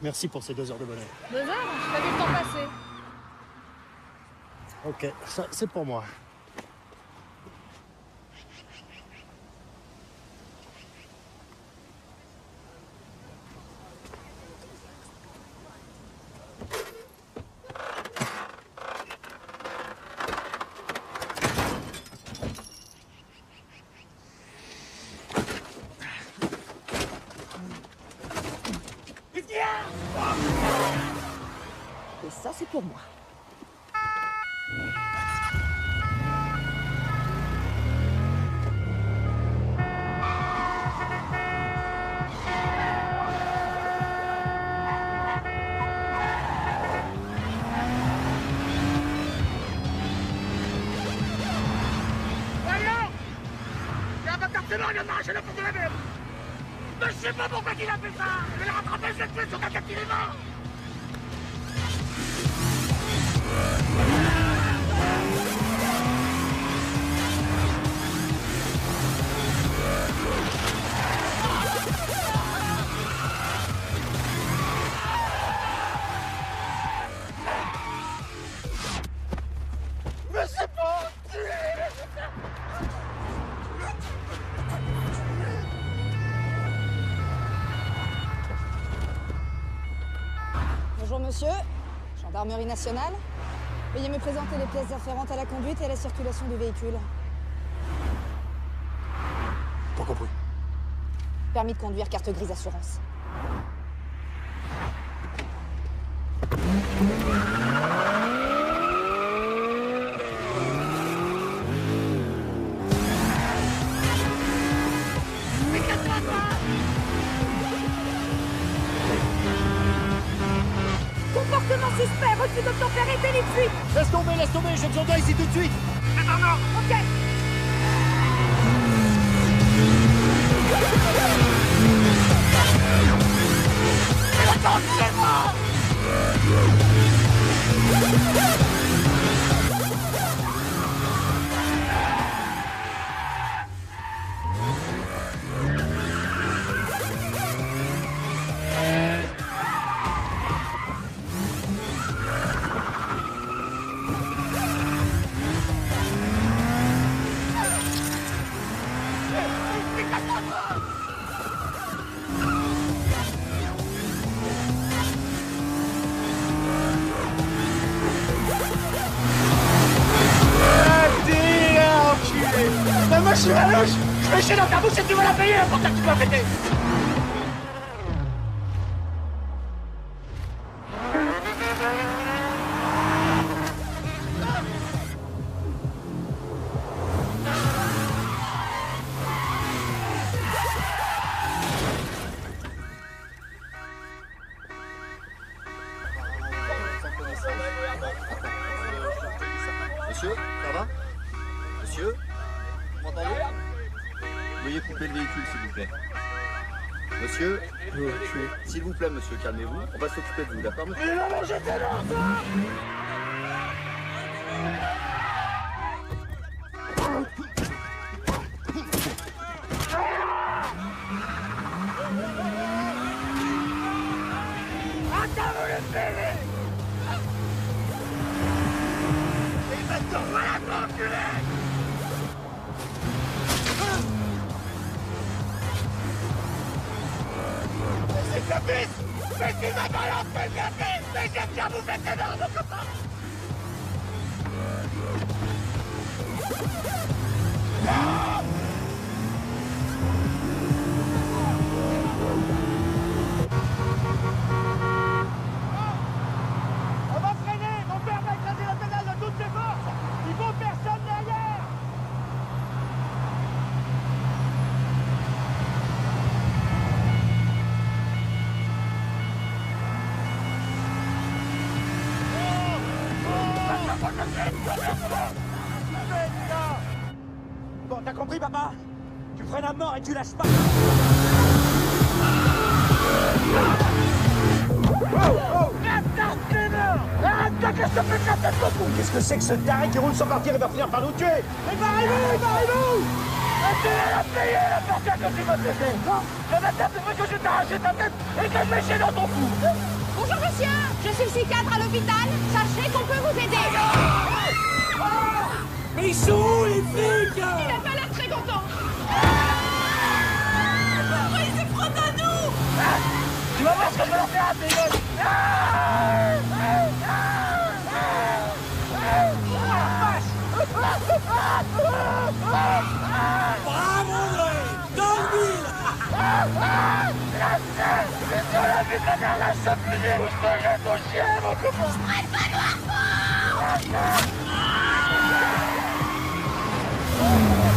Merci pour ces 2 heures de bonheur. 2 heures? J'ai pas vu le temps passer. Ok, ça c'est pour moi. Et ça, c'est pour moi. Il vient de m'arracher la porte de la mer. Mais je sais pas pourquoi il a fait ça. Je vais le rattraper, je vais le tuer sur quelqu'un qui est mort. Mais c'est pas tuer. Bonjour monsieur, gendarmerie nationale. Veuillez me présenter les pièces afférentes à la conduite et à la circulation du véhicule. Pas compris. Permis de conduire, carte grise, assurance. Comportement suspect, refus d'obtempérer, délit de fuite. Laisse tomber, j'ai besoin de toi ici tout de suite. C'est un ordre. Ok. Moi je suis la louche. Je vais chier dans ta bouche et tu vas la payer pour ça que tu vas péter. Monsieur, ça va? Monsieur? Vous m'entendez? Veuillez couper le véhicule, s'il vous plaît. Monsieur? S'il vous plaît, monsieur, calmez-vous. On va s'occuper de vous, d'accord, monsieur? Il va manger tes enfants. Attends-vous le bébé. Il va te voilà, ton enculé. C'est la piste. Mais tu vas balancer la piste. Mais j'aime bien vous faire tes dents, mon copain. On va freiner. Mon père va écraser la pédale de toutes ses forces. Il faut personne derrière. Bon, t'as compris, papa? Tu freines à mort et tu lâches pas. Arrête de que je te pète la tête, beaucoup. Qu'est-ce que c'est que ce taré qui roule sans partir et va finir par nous tuer? Mais barrez-vous! Barrez-vous! vas payer la portière que tu m'as fait. Je vais t'assurer que je t'ai arraché ta tête et que je mets chez dans ton cou. Bonjour monsieur, je suis psychiatre à l'hôpital. Sachez qu'on peut vous aider. Mais ils sont où les flics? Il a pas l'air très content. Oh, il se frotte à nous. Tu vas voir ce que je vais leur faire à tes gosses. Bravo, André! Dans le mille! La